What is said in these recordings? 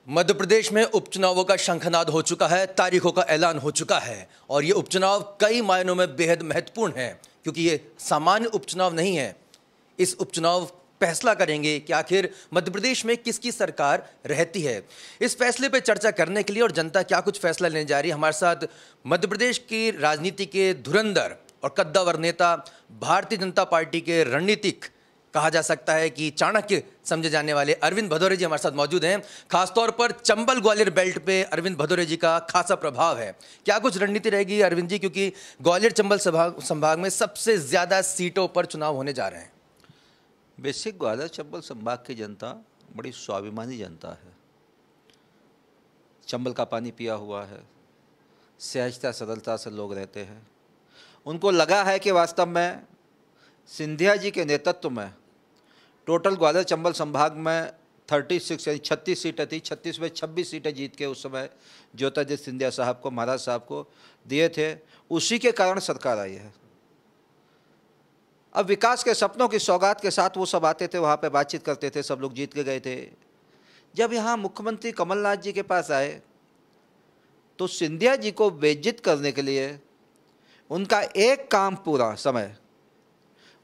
मध्य प्रदेश में उपचुनावों का शंखनाद हो चुका है, तारीखों का ऐलान हो चुका है और ये उपचुनाव कई मायनों में बेहद महत्वपूर्ण है क्योंकि ये सामान्य उपचुनाव नहीं है। इस उपचुनाव फैसला करेंगे कि आखिर मध्य प्रदेश में किसकी सरकार रहती है। इस फैसले पर चर्चा करने के लिए और जनता क्या कुछ फैसला लेने जा रही है, हमारे साथ मध्य प्रदेश की राजनीति के धुरंधर और कद्दावर नेता, भारतीय जनता पार्टी के रणनीतिक कहा जा सकता है कि चाणक्य समझे जाने वाले अरविंद भदौरे जी हमारे साथ मौजूद हैं। खासतौर पर चंबल ग्वालियर बेल्ट पे अरविंद भदौरे जी का खासा प्रभाव है। क्या कुछ रणनीति रहेगी अरविंद जी, क्योंकि ग्वालियर चंबल संभाग में सबसे ज्यादा सीटों पर चुनाव होने जा रहे हैं। बेसिक ग्वालियर चंबल संभाग की जनता बड़ी स्वाभिमानी जनता है। चंबल का पानी पिया हुआ है, सहजता सरलता से लोग रहते हैं। उनको लगा है कि वास्तव में सिंधिया जी के नेतृत्व में टोटल ग्वालियर चंबल संभाग में 36 यानी 36 सीटें थी, 36 में 26 सीटें जीत के उस समय ज्योतिरादित्य सिंधिया साहब को, महाराज साहब को दिए थे। उसी के कारण सरकार आई है। अब विकास के सपनों की सौगात के साथ वो सब आते थे, वहाँ पे बातचीत करते थे, सब लोग जीत के गए थे। जब यहाँ मुख्यमंत्री कमलनाथ जी के पास आए तो सिंधिया जी को बेइज्जत करने के लिए उनका एक काम पूरा समय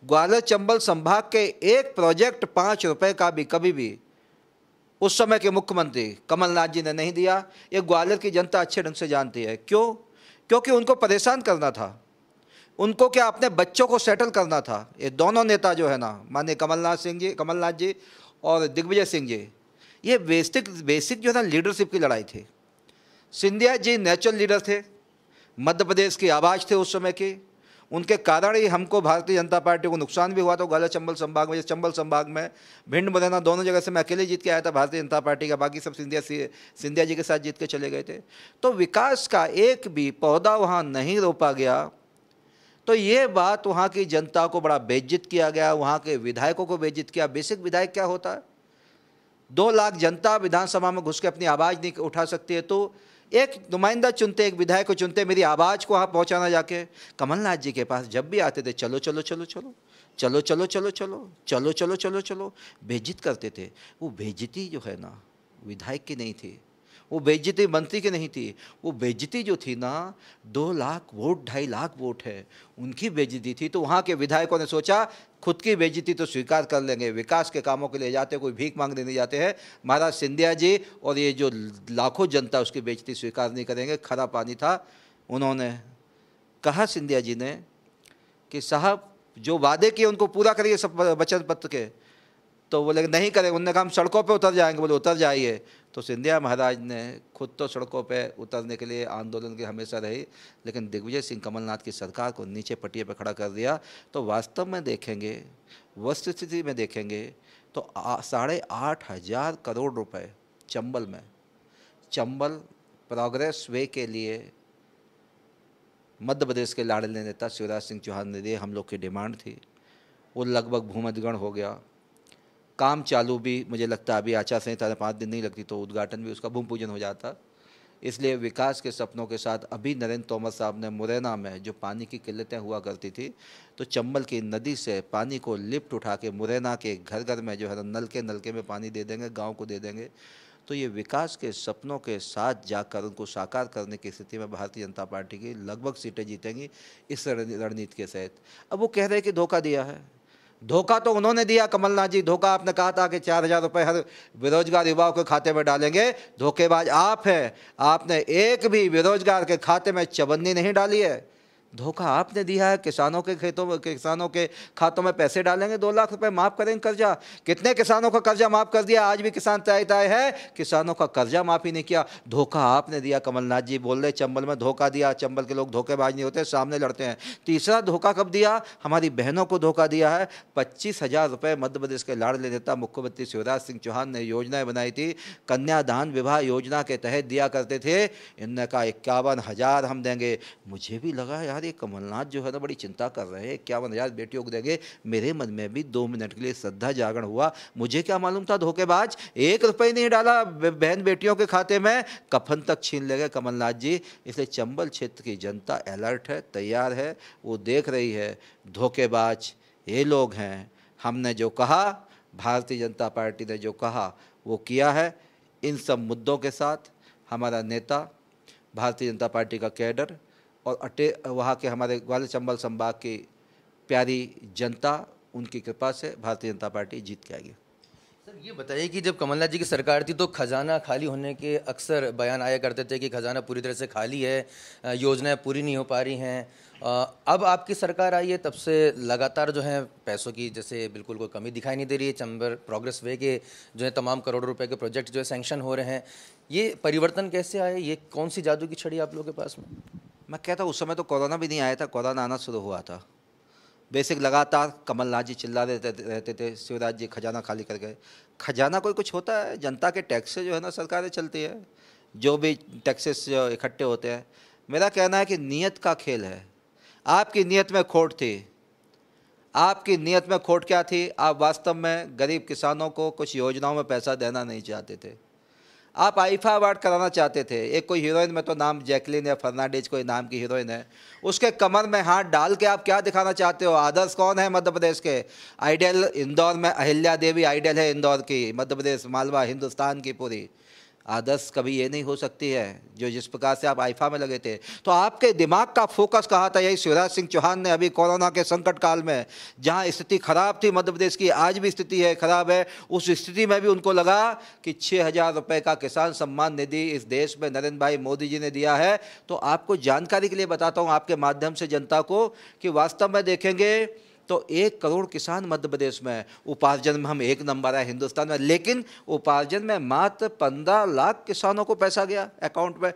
ग्वालियर चंबल संभाग के एक प्रोजेक्ट 5 रुपए का भी कभी भी उस समय के मुख्यमंत्री कमलनाथ जी ने नहीं दिया। ये ग्वालियर की जनता अच्छे ढंग से जानती है। क्यों? क्योंकि उनको परेशान करना था, उनको क्या अपने बच्चों को सेटल करना था। ये दोनों नेता जो है ना, माननीय कमलनाथ जी और दिग्विजय सिंह जी, ये बेसिक जो है ना लीडरशिप की लड़ाई थी। सिंधिया जी नेचुरल लीडर थे, मध्य प्रदेश की आवाज़ थे उस समय की। उनके कारण ही हमको भारतीय जनता पार्टी को नुकसान भी हुआ। तो ग्वालियर चंबल संभाग में, चंबल संभाग में भिंड मुरैना दोनों जगह से मैं अकेले जीत के आया था भारतीय जनता पार्टी का, बाकी सब सिंधिया जी के साथ जीत के चले गए थे। तो विकास का एक भी पौधा वहाँ नहीं रोपा गया। तो ये बात वहाँ की जनता को बड़ा बेइज्जत किया गया, वहाँ के विधायकों को बेइज्जत किया। बेसिक विधायक क्या होता है? 2 लाख जनता विधानसभा में घुस के अपनी आवाज़ नहीं उठा सकती है, तो एक नुमाइंदा चुनते, एक विधायक को चुनते, मेरी आवाज़ को वहाँ पहुँचाना जाके। कमलनाथ जी के पास जब भी आते थे, चलो चलो चलो चलो चलो चलो चलो चलो चलो चलो चलो चलो बेइज्जत करते थे। वो बेइज्जती जो है ना विधायक की नहीं थी, वो बेइज्जती मंत्री की नहीं थी। वो बेइज्जती जो थी ना 2 लाख वोट, 2.5 लाख वोट है, उनकी बेइज्जती थी। तो वहाँ के विधायकों ने सोचा खुद की बेइज्जती तो स्वीकार कर लेंगे, विकास के कामों के लिए जाते, कोई भीख मांगने नहीं जाते हैं। महाराज सिंधिया जी और ये जो लाखों जनता उसकी बेइज्जती स्वीकार नहीं करेंगे। खरा पानी था। उन्होंने कहा सिंधिया जी ने कि साहब जो वादे किए उनको पूरा करिए सब वचन पत्र के। तो बोले नहीं करेंगे। उन्होंने कहा हम सड़कों पे उतर जाएंगे। बोले उतर जाइए। तो सिंधिया महाराज ने खुद तो सड़कों पे उतरने के लिए आंदोलन की हमेशा रही, लेकिन दिग्विजय सिंह कमलनाथ की सरकार को नीचे पटिया पे खड़ा कर दिया। तो वास्तव में देखेंगे, वस्तुस्थिति में देखेंगे तो 8,500 करोड़ रुपए चंबल में, चंबल प्रोग्रेस वे के लिए मध्य प्रदेश के लाडले नेता शिवराज सिंह चौहान ने दिए। हम लोग की डिमांड थी, वो लगभग भूमधिगण हो गया। काम चालू भी, मुझे लगता है अभी आचार संहिता 5 दिन नहीं लगती तो उद्घाटन भी उसका भूमि पूजन हो जाता। इसलिए विकास के सपनों के साथ अभी नरेंद्र तोमर साहब ने मुरैना में जो पानी की किल्लतें हुआ करती थी, तो चंबल की नदी से पानी को लिफ्ट उठा के मुरैना के घर घर में जो है नलके में पानी दे देंगे, गाँव को दे देंगे। तो ये विकास के सपनों के साथ जाकर उनको साकार करने की स्थिति में भारतीय जनता पार्टी की लगभग सीटें जीतेंगी इस रणनीति के तहत। अब वो कह रहे हैं कि धोखा दिया है। धोखा तो उन्होंने दिया, कमलनाथ जी। धोखा आपने कहा था कि 4,000 रुपये हर बेरोजगार युवाओं के खाते में डालेंगे। धोखेबाज आप हैं। आपने एक भी बेरोजगार के खाते में चवन्नी नहीं डाली है। धोखा आपने दिया है। किसानों के खातों में पैसे डालेंगे, 2 लाख रुपए माफ़ करेंगे कर्जा। कितने किसानों का कर्जा माफ़ कर दिया? आज भी किसान तय है, किसानों का कर्जा माफ़ ही नहीं किया। धोखा आपने दिया। कमलनाथ जी बोल रहे चंबल में धोखा दिया। चंबल के लोग धोखेबाज नहीं होते, सामने लड़ते हैं। तीसरा धोखा कब दिया? हमारी बहनों को धोखा दिया है। 25,000 रुपये मध्य प्रदेश के लाडले नेता मुख्यमंत्री शिवराज सिंह चौहान ने योजनाएं बनाई थी, कन्यादान विवाह योजना के तहत दिया करते थे। इनने कहा 51,000 हम देंगे। मुझे भी लगा यार ये कमलनाथ जो है ना बड़ी चिंता कर रहे हैं, 51,000 बेटियों को देंगे। मेरे मन में भी 2 मिनट के लिए श्रद्धा जागरण हुआ। मुझे क्या मालूम था धोखेबाज 1 रुपये नहीं डाला बहन बेटियों के खाते में, कफन तक छीन ले गए कमलनाथ जी। इसलिए चंबल क्षेत्र की जनता अलर्ट है, तैयार है, वो देख रही है धोखेबाज ये लोग हैं। हमने जो कहा, भारतीय जनता पार्टी ने जो कहा वो किया है। इन सब मुद्दों के साथ हमारा नेता, भारतीय जनता पार्टी का कैडर और वहाँ के हमारे ग्वालियर चंबल संभाग की प्यारी जनता, उनकी कृपा से भारतीय जनता पार्टी जीत के आएगी। सर ये बताइए कि जब कमलनाथ जी की सरकार थी तो खजाना खाली होने के अक्सर बयान आया करते थे कि खजाना पूरी तरह से खाली है, योजनाएं पूरी नहीं हो पा रही हैं। अब आपकी सरकार आई है तब से लगातार जो है पैसों की जैसे बिल्कुल कोई कमी दिखाई नहीं दे रही है। चंबल प्रोग्रेस वे के जो है तमाम करोड़ों रुपए के प्रोजेक्ट जो है सैंक्शन हो रहे हैं। ये परिवर्तन कैसे आए? ये कौन सी जादू की छड़ी आप लोगों के पास में? मैं कहता हूँ उस समय तो कोरोना भी नहीं आया था, कोरोना आना शुरू हुआ था। बेसिक लगातार कमलनाथ जी चिल्ला रहते थे शिवराज जी खजाना खाली कर गए। खजाना कोई कुछ होता है? जनता के टैक्स से जो है ना सरकारें चलती है, जो भी टैक्सेस जो इकट्ठे होते हैं। मेरा कहना है कि नीयत का खेल है। आपकी नीयत में खोट थी। आपकी नीयत में खोट क्या थी? आप वास्तव में गरीब किसानों को कुछ योजनाओं में पैसा देना नहीं चाहते थे। आप आईफा अवार्ड कराना चाहते थे। एक कोई हीरोइन में तो नाम जैकलिन या फर्नांडिस कोई नाम की हीरोइन है, उसके कमर में हाथ डाल के आप क्या दिखाना चाहते हो? आदर्श कौन है मध्य प्रदेश के? आइडियल इंदौर में अहिल्या देवी आइडियल है इंदौर की, मध्य प्रदेश, मालवा, हिंदुस्तान की पूरी। आदर्श कभी ये नहीं हो सकती है जो जिस प्रकार से आप आईफा में लगे थे। तो आपके दिमाग का फोकस कहाँ था? यही शिवराज सिंह चौहान ने अभी कोरोना के संकट काल में, जहाँ स्थिति खराब थी मध्य प्रदेश की, आज भी स्थिति है खराब है, उस स्थिति में भी उनको लगा कि 6,000 रुपये का किसान सम्मान निधि इस देश में नरेंद्र भाई मोदी जी ने दिया है। तो आपको जानकारी के लिए बताता हूँ आपके माध्यम से जनता को कि वास्तव में देखेंगे तो 1 करोड़ किसान मध्य प्रदेश में, उपार्जन में हम 1 नंबर है हिंदुस्तान में, लेकिन उपार्जन में मात्र 15 लाख किसानों को पैसा गया अकाउंट में।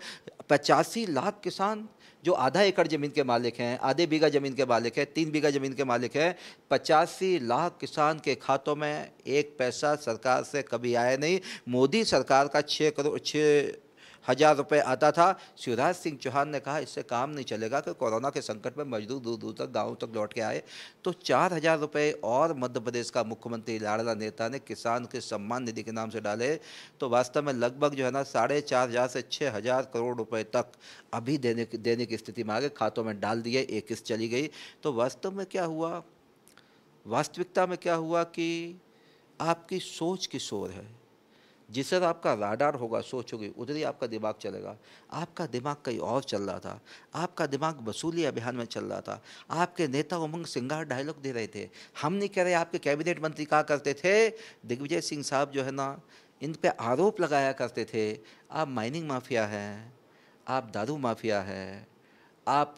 85 लाख किसान जो आधा एकड़ ज़मीन के मालिक हैं, आधे बीघा ज़मीन के मालिक हैं, 3 बीघा ज़मीन के मालिक हैं, 85 लाख किसान के खातों में 1 पैसा सरकार से कभी आया नहीं। मोदी सरकार का 6,000 रुपये आता था। शिवराज सिंह चौहान ने कहा इससे काम नहीं चलेगा कि कोरोना के संकट में मजदूर दूर दूर तक गाँव तक लौट के आए, तो 4,000 रुपये और मध्य प्रदेश का मुख्यमंत्री लाडला नेता ने किसान के सम्मान निधि के नाम से डाले। तो वास्तव में लगभग जो है ना 4,500 से 6,000 करोड़ रुपए तक अभी देने की स्थिति में आ गए, खातों में डाल दिए, एक किस्त चली गई। तो वास्तव में क्या हुआ? वास्तविकता में क्या हुआ कि आपकी सोच की शोर है। जिस तरह आपका राडार होगा, सोच होगी, उधर ही आपका दिमाग चलेगा। आपका दिमाग कहीं और चल रहा था। आपका दिमाग वसूली अभियान में चल रहा था। आपके नेता उमंग सिंगार डायलॉग दे रहे थे। हम नहीं कह रहे आपके कैबिनेट मंत्री कहा करते थे, दिग्विजय सिंह साहब जो है ना, इन पे आरोप लगाया करते थे, आप माइनिंग माफिया हैं, आप दारू माफिया है, आप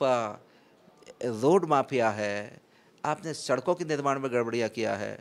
रोड माफिया है, आपने सड़कों के निर्माण में गड़बड़ियाँ किया है,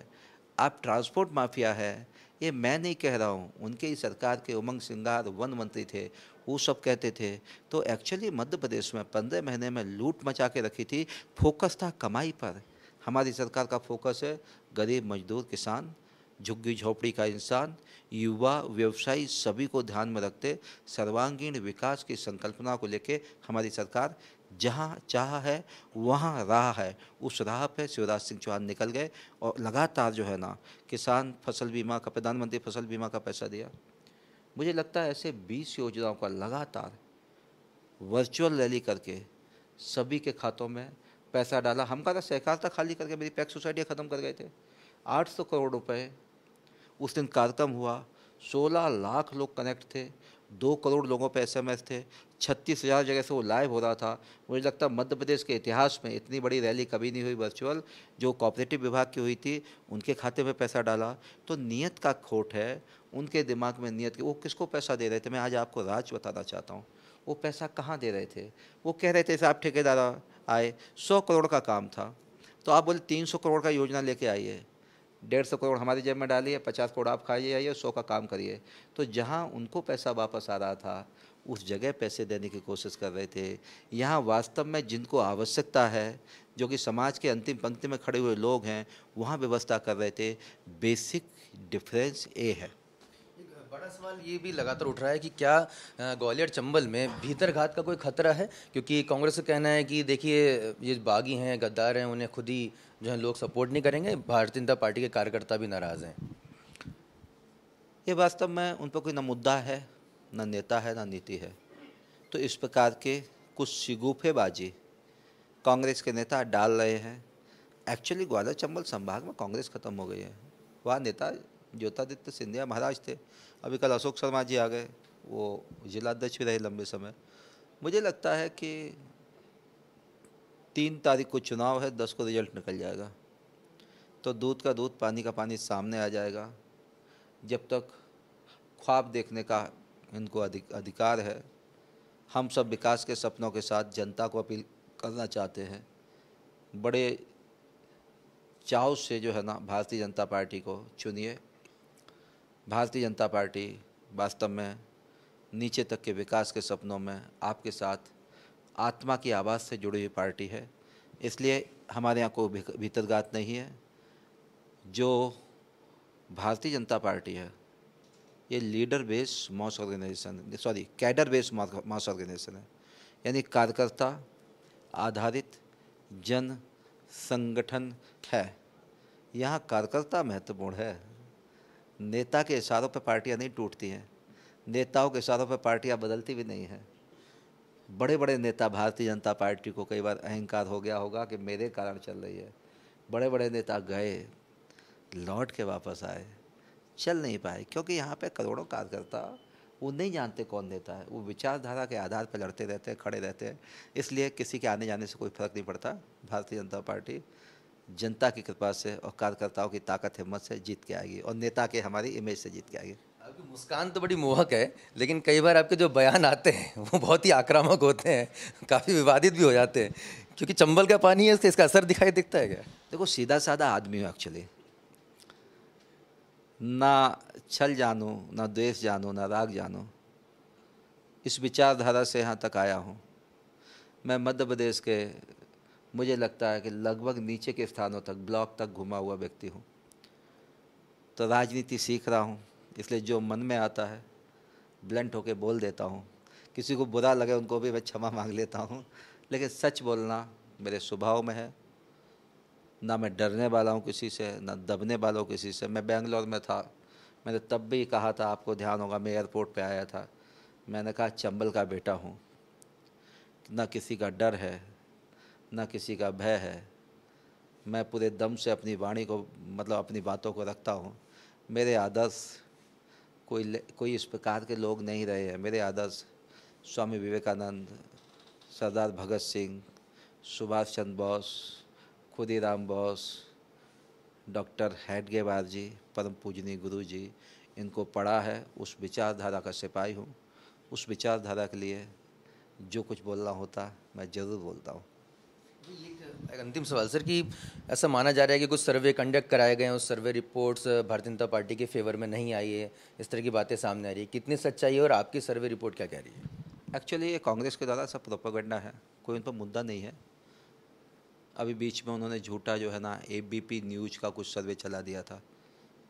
आप ट्रांसपोर्ट माफिया है। ये मैं नहीं कह रहा हूँ, उनके ही सरकार के उमंग सिंगार वन मंत्री थे, वो सब कहते थे। तो एक्चुअली मध्य प्रदेश में 15 महीने में लूट मचा के रखी थी। फोकस था कमाई पर। हमारी सरकार का फोकस है गरीब मजदूर किसान, झुग्गी झोपड़ी का इंसान, युवा, व्यवसायी, सभी को ध्यान में रखते सर्वांगीण विकास की संकल्पना को लेके हमारी सरकार जहाँ चाह है वहाँ राह है। उस राह पे शिवराज सिंह चौहान निकल गए और लगातार जो है ना किसान फसल बीमा का, प्रधानमंत्री फसल बीमा का पैसा दिया। मुझे लगता है ऐसे 20 योजनाओं का लगातार वर्चुअल रैली करके सभी के खातों में पैसा डाला। हम का सहकारिता खाली करके मेरी पैक्स सोसाइटियाँ ख़त्म कर गए थे। 800 करोड़ रुपए उस दिन कार्यक्रम हुआ, 16 लाख लोग कनेक्ट थे, 2 करोड़ लोगों पे SMS थे, 36,000 जगह से वो लाइव हो रहा था। मुझे लगता है मध्य प्रदेश के इतिहास में इतनी बड़ी रैली कभी नहीं हुई वर्चुअल, जो कोऑपरेटिव विभाग की हुई थी। उनके खाते में पैसा डाला। तो नीयत का खोट है, उनके दिमाग में नीयत की। वो किसको पैसा दे रहे थे? मैं आज आपको राज बताना चाहता हूँ। वो पैसा कहाँ दे रहे थे? वो कह रहे थे साहब ठेकेदार आए, 100 करोड़ का काम था, तो आप बोले 300 करोड़ का योजना लेके आइए, 150 करोड़ हमारी जेब में डालिए, 50 करोड़ आप खाइए आइए, 100 का काम करिए। तो जहाँ उनको पैसा वापस आ रहा था उस जगह पैसे देने की कोशिश कर रहे थे। यहाँ वास्तव में जिनको आवश्यकता है, जो कि समाज के अंतिम पंक्ति में खड़े हुए लोग हैं, वहाँ व्यवस्था कर रहे थे। बेसिक डिफरेंस ये है। एक बड़ा सवाल ये भी लगातार उठ रहा है कि क्या ग्वालियर चंबल में भीतरघात का कोई खतरा है? क्योंकि कांग्रेस का कहना है कि देखिए ये बागी हैं, गद्दार हैं, उन्हें खुद ही जो है लोग सपोर्ट नहीं करेंगे, भारतीय जनता पार्टी के कार्यकर्ता भी नाराज़ हैं। ये वास्तव में उन पर कोई ना मुद्दा है, ना नेता है, ना नीति है। तो इस प्रकार के कुछ शिगुफेबाजी कांग्रेस के नेता डाल रहे हैं। एक्चुअली ग्वालियर चंबल संभाग में कांग्रेस खत्म हो गई है। वहाँ नेता ज्योतिरादित्य सिंधिया महाराज थे, अभी कल अशोक शर्मा जी आ गए, वो जिलाध्यक्ष भी रहे लंबे समय। मुझे लगता है कि 3 तारीख को चुनाव है, 10 को रिजल्ट निकल जाएगा, तो दूध का दूध पानी का पानी सामने आ जाएगा। जब तक ख्वाब देखने का इनको अधिकार है, हम सब विकास के सपनों के साथ जनता को अपील करना चाहते हैं, बड़े चाव से जो है ना भारतीय जनता पार्टी को चुनिए। भारतीय जनता पार्टी वास्तव में नीचे तक के विकास के सपनों में आपके साथ आत्मा की आवाज़ से जुड़ी हुई पार्टी है, इसलिए हमारे यहाँ कोई भीतरघात नहीं है। जो भारतीय जनता पार्टी है ये लीडर बेस्ड मास ऑर्गेनाइजेशन, कैडर बेस्ड मास ऑर्गेनाइजेशन है, यानी कार्यकर्ता आधारित जन संगठन है। यहाँ कार्यकर्ता महत्वपूर्ण है। नेता के इशारों पर पार्टियाँ नहीं टूटती हैं, नेताओं के इशारों पर पार्टियाँ बदलती भी नहीं हैं। बड़े बड़े नेता, भारतीय जनता पार्टी को कई बार अहंकार हो गया होगा कि मेरे कारण चल रही है। बड़े बड़े नेता गए, लौट के वापस आए, चल नहीं पाए, क्योंकि यहाँ पे करोड़ों कार्यकर्ता वो नहीं जानते कौन नेता है, वो विचारधारा के आधार पर लड़ते रहते हैं, खड़े रहते हैं, इसलिए किसी के आने जाने से कोई फर्क नहीं पड़ता। भारतीय जनता पार्टी जनता की कृपा से और कार्यकर्ताओं की ताकत हिम्मत से जीत के आएगी, और नेता के हमारी इमेज से जीत के आएगी। आपकी मुस्कान तो बड़ी मोहक है, लेकिन कई बार आपके जो बयान आते हैं वो बहुत ही आक्रामक होते हैं, काफ़ी विवादित भी हो जाते हैं, क्योंकि चंबल का पानी है, इसका असर दिखाई दिखता है क्या? देखो, सीधा साधा आदमी हूँ एक्चुअली, ना छल जानूँ, ना द्वेष जानूँ, ना राग जानूँ, इस विचारधारा से यहाँ तक आया हूँ। मैं मध्य प्रदेश के, मुझे लगता है कि लगभग नीचे के स्थानों तक, ब्लॉक तक घुमा हुआ व्यक्ति हूँ, तो राजनीति सीख रहा हूँ, इसलिए जो मन में आता है ब्लंट होके बोल देता हूँ। किसी को बुरा लगे उनको भी मैं क्षमा मांग लेता हूँ, लेकिन सच बोलना मेरे स्वभाव में है। ना मैं डरने वाला हूँ किसी से, ना दबने वाला हूँ किसी से। मैं बेंगलोर में था, मैंने तब भी कहा था, आपको ध्यान होगा, मैं एयरपोर्ट पे आया था, मैंने कहा चंबल का बेटा हूँ, ना किसी का डर है, ना किसी का भय है। मैं पूरे दम से अपनी वाणी को, मतलब अपनी बातों को रखता हूँ। मेरे आदर्श कोई इस प्रकार के लोग नहीं रहे हैं। मेरे आदर्श स्वामी विवेकानंद, सरदार भगत सिंह, सुभाष चंद्र बोस, खुदीराम बोस, डॉक्टर हेडगेवार जी, परम पूजनीय गुरु जी, इनको पढ़ा है। उस विचारधारा का सिपाही हूँ। उस विचारधारा के लिए जो कुछ बोलना होता मैं ज़रूर बोलता हूँ। एक अंतिम सवाल सर, कि ऐसा माना जा रहा है कि कुछ सर्वे कंडक्ट कराए गए हैं, उस सर्वे रिपोर्ट्स भारतीय जनता पार्टी के फेवर में नहीं आई है, इस तरह की बातें सामने आ रही है, कितनी सच्चाई है और आपकी सर्वे रिपोर्ट क्या कह रही है? एक्चुअली ये कांग्रेस के द्वारा सब प्रोपेगेंडा है, कोई उन पर मुद्दा नहीं है। अभी बीच में उन्होंने झूठा जो है ना ABP न्यूज़ का कुछ सर्वे चला दिया था।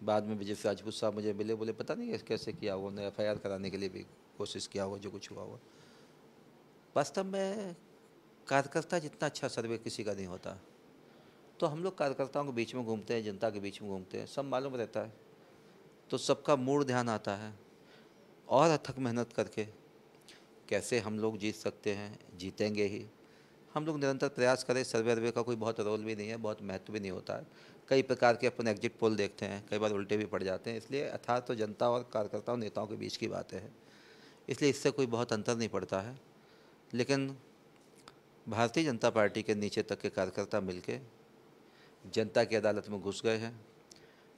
बाद में विजय राजपूत साहब मुझे मिले, बोले पता नहीं कैसे किया हुआ, उन्होंने FIR कराने के लिए भी कोशिश किया हुआ, जो कुछ हुआ हुआ। वास्तव में कार्यकर्ता जितना अच्छा सर्वे किसी का नहीं होता। तो हम लोग कार्यकर्ताओं के बीच में घूमते हैं, जनता के बीच में घूमते हैं, सब मालूम रहता है, तो सबका मूड ध्यान आता है। और अथक मेहनत करके कैसे हम लोग जीत सकते हैं, जीतेंगे ही। हम लोग निरंतर प्रयास करें। सर्वे का कोई बहुत रोल भी नहीं है, बहुत महत्व भी नहीं होता है। कई प्रकार के अपन एग्जिट पोल देखते हैं, कई बार उल्टे भी पड़ जाते हैं, इसलिए अर्थात तो जनता और कार्यकर्ताओं नेताओं के बीच की बातें हैं, इसलिए इससे कोई बहुत अंतर नहीं पड़ता है। लेकिन भारतीय जनता पार्टी के नीचे तक के कार्यकर्ता मिलके जनता की अदालत में घुस गए हैं।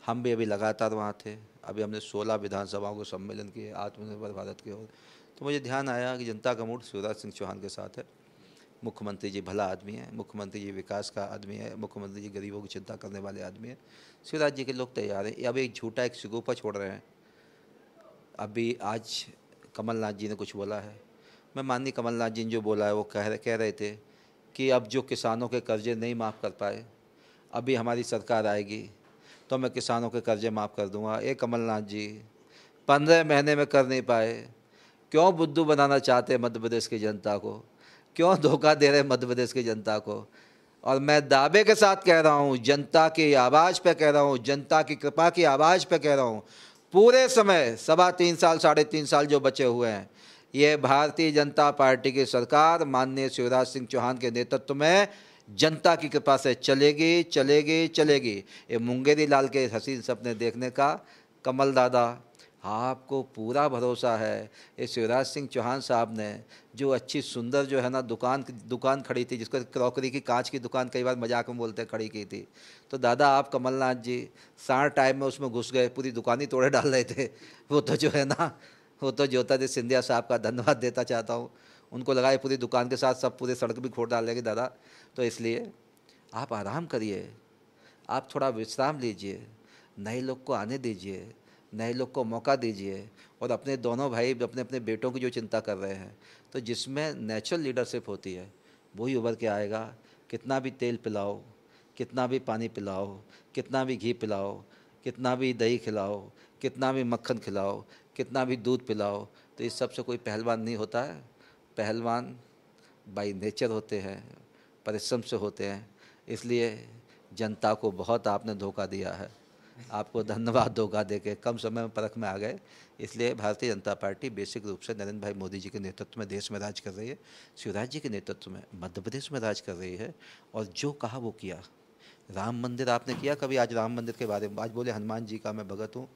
हम भी अभी लगातार वहाँ थे। अभी हमने 16 विधानसभाओं को सम्मेलन किए आत्मनिर्भर भारत की ओर। तो मुझे ध्यान आया कि जनता का मूड शिवराज सिंह चौहान के साथ है। मुख्यमंत्री जी भला आदमी है, मुख्यमंत्री जी विकास का आदमी है, मुख्यमंत्री जी गरीबों की चिंता करने वाले आदमी है। शिवराज जी के लोग तैयार हैं। अब एक झूठा एक शिगुफा छोड़ रहे हैं। अभी आज कमलनाथ जी ने कुछ बोला है, मैं माननीय कमलनाथ जी ने जो बोला है वो कह रहे थे कि अब जो किसानों के कर्जे नहीं माफ़ कर पाए, अभी हमारी सरकार आएगी तो मैं किसानों के कर्जे माफ़ कर दूंगा। ये कमलनाथ जी 15 महीने में कर नहीं पाए, क्यों बुद्धू बनाना चाहते मध्य प्रदेश की जनता को, क्यों धोखा दे रहे मध्य प्रदेश की जनता को। और मैं दावे के साथ कह रहा हूँ, जनता की आवाज़ पे कह रहा हूँ, जनता की कृपा की आवाज़ पे कह रहा हूँ, पूरे समय 3.25 साल 3.5 साल जो बचे हुए हैं, ये भारतीय जनता पार्टी की सरकार माननीय शिवराज सिंह चौहान के नेतृत्व में जनता की कृपा से चलेगी चलेगी चलेगी। ये मुंगेरी लाल के हसीन सपने देखने का कमल दादा, आपको पूरा भरोसा है ये शिवराज सिंह चौहान साहब ने जो अच्छी सुंदर जो है ना दुकान खड़ी थी, जिसको क्रॉकरी की कांच की दुकान कई बार मजाक में बोलते हैं खड़ी की थी, तो दादा आप कमलनाथ जी सार टाइम में उसमें घुस गए, पूरी दुकान ही तोड़े डाल रहे थे। वो तो जो है ना, वो तो ज्योतिरादित्य सिंधिया साहब का धन्यवाद देता चाहता हूँ, उनको लगाए पूरी दुकान के साथ सब पूरे सड़क भी खोद डालेंगे दादा। तो इसलिए आप आराम करिए, आप थोड़ा विश्राम लीजिए, नए लोग को आने दीजिए, नए लोग को मौका दीजिए, और अपने दोनों भाई अपने अपने बेटों की जो चिंता कर रहे हैं, तो जिसमें नेचुरल लीडरशिप होती है वही उभर के आएगा। कितना भी तेल पिलाओ, कितना भी पानी पिलाओ, कितना भी घी पिलाओ, कितना भी दही खिलाओ, कितना भी मक्खन खिलाओ, कितना भी दूध पिलाओ, तो इस सब से कोई पहलवान नहीं होता है। पहलवान बाई नेचर होते हैं, परिश्रम से होते हैं। इसलिए जनता को बहुत आपने धोखा दिया है, आपको धन्यवाद धोखा देके कम समय में परख में आ गए। इसलिए भारतीय जनता पार्टी बेसिक रूप से नरेंद्र भाई मोदी जी के नेतृत्व में देश में राज कर रही है, शिवराज जी के नेतृत्व में मध्य प्रदेश में राज कर रही है, और जो कहा वो किया। राम मंदिर आपने किया कभी? आज राम मंदिर के बारे में आज बोले हनुमान जी का मैं भगत हूँ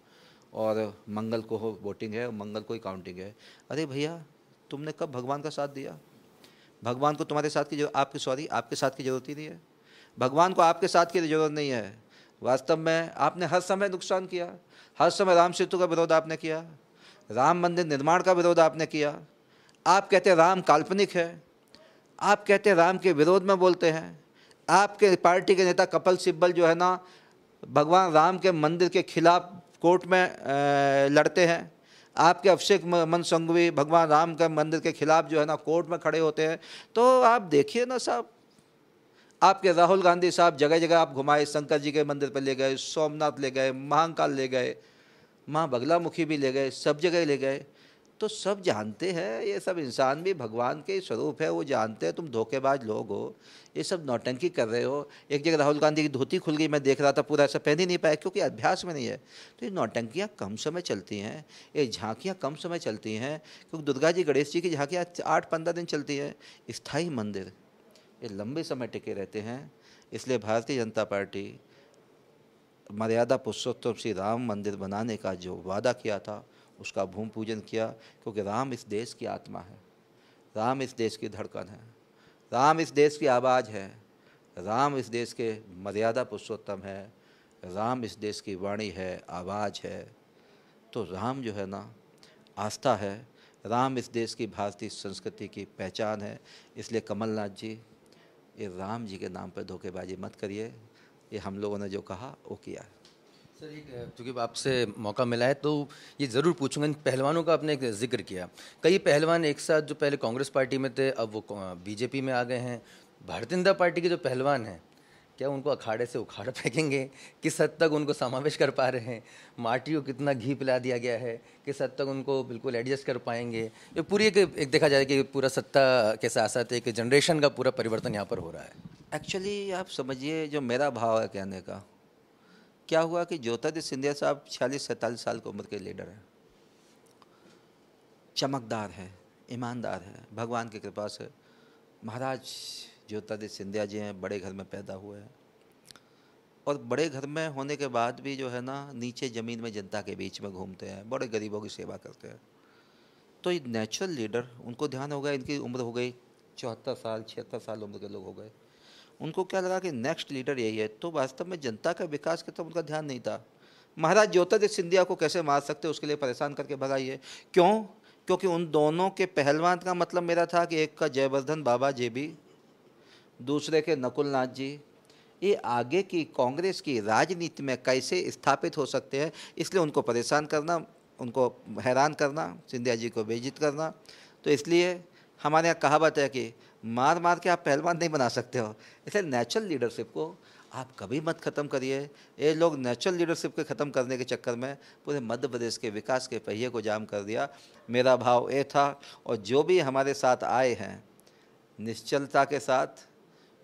और मंगल को वोटिंग है और मंगल को ही काउंटिंग है। अरे भैया, तुमने कब भगवान का साथ दिया? भगवान को तुम्हारे साथ की आपके साथ की जरूरत ही नहीं है। भगवान को आपके साथ की जरूरत नहीं है। वास्तव में आपने हर समय नुकसान किया, हर समय राम सेतु का विरोध आपने किया, राम मंदिर निर्माण का विरोध आपने किया। आप कहते हैं राम काल्पनिक है, आप कहते हैं राम के विरोध में बोलते हैं। आपके पार्टी के नेता कपिल सिब्बल जो है ना, भगवान राम के मंदिर के खिलाफ कोर्ट में लड़ते हैं। आपके अभिषेक मनु सिंघवी भगवान राम के मंदिर के खिलाफ जो है ना कोर्ट में खड़े होते हैं। तो आप देखिए ना साहब, आपके राहुल गांधी साहब जगह जगह आप घुमाए, शंकर जी के मंदिर पर ले गए, सोमनाथ ले गए, महाकाल ले गए, माँ बगलामुखी भी ले गए, सब जगह ले गए। तो सब जानते हैं, ये सब इंसान भी भगवान के स्वरूप है, वो जानते हैं तुम धोखेबाज लोग हो, ये सब नौटंकी कर रहे हो। एक जगह राहुल गांधी की धोती खुल गई, मैं देख रहा था, पूरा ऐसा पहन ही नहीं पाया क्योंकि अभ्यास में नहीं है। तो ये नौटंकियाँ कम समय चलती हैं, ये झांकियाँ कम समय चलती हैं, क्योंकि दुर्गा जी गणेश जी की झांकियाँ 8-15 दिन चलती हैं। स्थायी मंदिर ये लंबे समय टिके रहते हैं। इसलिए भारतीय जनता पार्टी मर्यादा पुरुषोत्तम श्री राम मंदिर बनाने का जो वादा किया था उसका भूमि पूजन किया, क्योंकि राम इस देश की आत्मा है, राम इस देश की धड़कन है, राम इस देश की आवाज़ है, राम इस देश के मर्यादा पुरुषोत्तम है, राम इस देश की वाणी है, आवाज़ है। तो राम जो है ना आस्था है, राम इस देश की भारतीय संस्कृति की पहचान है। इसलिए कमलनाथ जी, ये राम जी के नाम पर धोखेबाजी मत करिए। ये हम लोगों ने जो कहा वो किया है। सर, एक चूँकि आपसे मौका मिला है तो ये ज़रूर पूछूंगा, इन पहलवानों का आपने एक जिक्र किया, कई पहलवान एक साथ जो पहले कांग्रेस पार्टी में थे अब वो बीजेपी में आ गए हैं। भारतीय जनता पार्टी के जो पहलवान हैं, क्या उनको अखाड़े से उखाड़ फेंकेंगे? किस हद तक उनको समावेश कर पा रहे हैं? माटी को कितना घी पिला दिया गया है, किस हद तक उनको बिल्कुल एडजस्ट कर पाएंगे? ये पूरी एक देखा जाए कि पूरा सत्ता के साथ साथ एक जनरेशन का पूरा परिवर्तन यहाँ पर हो रहा है। एक्चुअली आप समझिए, जो मेरा भाव है कहने का, क्या हुआ कि ज्योतिरादित्य सिंधिया साहब 46-47 साल की उम्र के लीडर हैं, चमकदार है, ईमानदार है, भगवान की कृपा से महाराज ज्योतिरादित्य सिंधिया जी हैं, बड़े घर में पैदा हुए हैं, और बड़े घर में होने के बाद भी जो है ना नीचे ज़मीन में जनता के बीच में घूमते हैं, बड़े गरीबों की सेवा करते हैं। तो ये नेचुरल लीडर, उनको ध्यान हो गया, इनकी उम्र हो गई 74 साल 76 साल उम्र के लोग हो गए, उनको क्या लगा कि नेक्स्ट लीडर यही है। तो वास्तव में जनता का विकास की तरफ उनका ध्यान नहीं था। महाराज ज्योतिरादित्य सिंधिया को कैसे मार सकते, उसके लिए परेशान करके भगाइए। क्यों? क्योंकि उन दोनों के पहलवान का मतलब मेरा था कि एक का जयवर्धन बाबा जेबी, दूसरे के नकुल नाथ जी, ये आगे की कांग्रेस की राजनीति में कैसे स्थापित हो सकते हैं, इसलिए उनको परेशान करना, उनको हैरान करना, सिंधिया जी को बेइज्जत करना। तो इसलिए हमारे यहाँ कहावत है कि मार मार के आप पहलवान नहीं बना सकते हो। इसलिए नेचुरल लीडरशिप को आप कभी मत ख़त्म करिए। ये लोग नेचुरल लीडरशिप को ख़त्म करने के चक्कर में पूरे मध्य प्रदेश के विकास के पहिए को जाम कर दिया। मेरा भाव ये था, और जो भी हमारे साथ आए हैं निश्चलता के साथ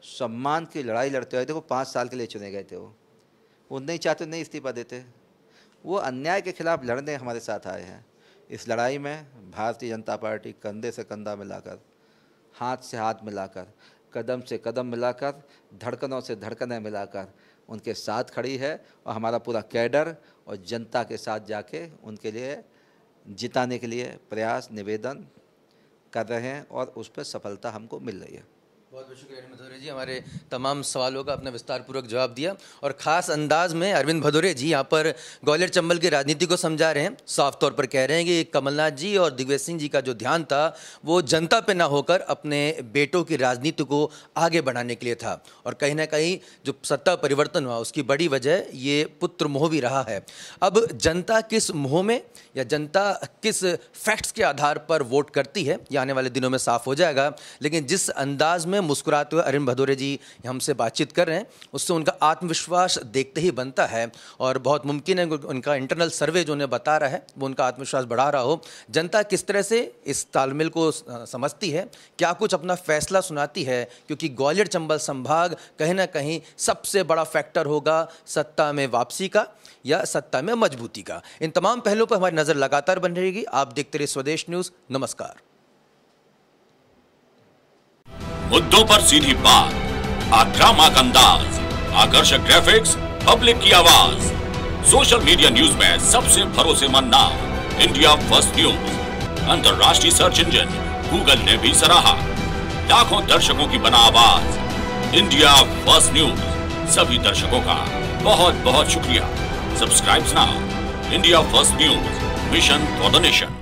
सम्मान की लड़ाई लड़ते हुए, देखो 5 साल के लिए चुने गए थे, वो नहीं चाहते नहीं इस्तीफा देते, वो अन्याय के खिलाफ लड़ने हमारे साथ आए हैं। इस लड़ाई में भारतीय जनता पार्टी कंधे से कंधा मिलाकर, हाथ से हाथ मिलाकर, कदम से कदम मिलाकर, धड़कनों से धड़कनें मिलाकर उनके साथ खड़ी है और हमारा पूरा कैडर और जनता के साथ जाके उनके लिए जिताने के लिए प्रयास निवेदन कर रहे हैं और उस पर सफलता हमको मिल रही है। बहुत बहुत शुक्रिया अरविंद भदौरिया जी, हमारे तमाम सवालों का अपना विस्तार पूर्वक जवाब दिया और ख़ास अंदाज में अरविंद भदौरिया जी यहाँ पर ग्वालियर चंबल की राजनीति को समझा रहे हैं। साफ तौर पर कह रहे हैं कि कमलनाथ जी और दिग्विजय सिंह जी का जो ध्यान था वो जनता पे ना होकर अपने बेटों की राजनीति को आगे बढ़ाने के लिए था और कहीं ना कहीं जो सत्ता परिवर्तन हुआ उसकी बड़ी वजह ये पुत्र मोह भी रहा है। अब जनता किस मोह में या जनता किस फैक्ट्स के आधार पर वोट करती है ये आने वाले दिनों में साफ हो जाएगा, लेकिन जिस अंदाज में मुस्कुराते हुए अरविंद भदौरिया जी हमसे बातचीत कर रहे हैं उससे उनका आत्मविश्वास देखते ही बनता है और बहुत मुमकिन है उनका इंटरनल सर्वे जो उन्हें बता रहा है वो उनका आत्मविश्वास बढ़ा रहा हो। जनता किस तरह से इस तालमेल को समझती है, क्या कुछ अपना फैसला सुनाती है, क्योंकि ग्वालियर चंबल संभाग कहीं ना कहीं सबसे बड़ा फैक्टर होगा सत्ता में वापसी का या सत्ता में मजबूती का। इन तमाम पहलुओं पर हमारी नजर लगातार बन रहेगी। आप देखते रहिए स्वदेश न्यूज। नमस्कार। मुद्दों पर सीधी बात, आक्रामक अंदाज, आकर्षक ग्राफिक्स, पब्लिक की आवाज। सोशल मीडिया न्यूज में सबसे भरोसेमंद नाम इंडिया फर्स्ट न्यूज। अंतर्राष्ट्रीय सर्च इंजन गूगल ने भी सराहा। लाखों दर्शकों की बना आवाज इंडिया फर्स्ट न्यूज। सभी दर्शकों का बहुत बहुत शुक्रिया। Subscribe now. India first news, mission for the nation.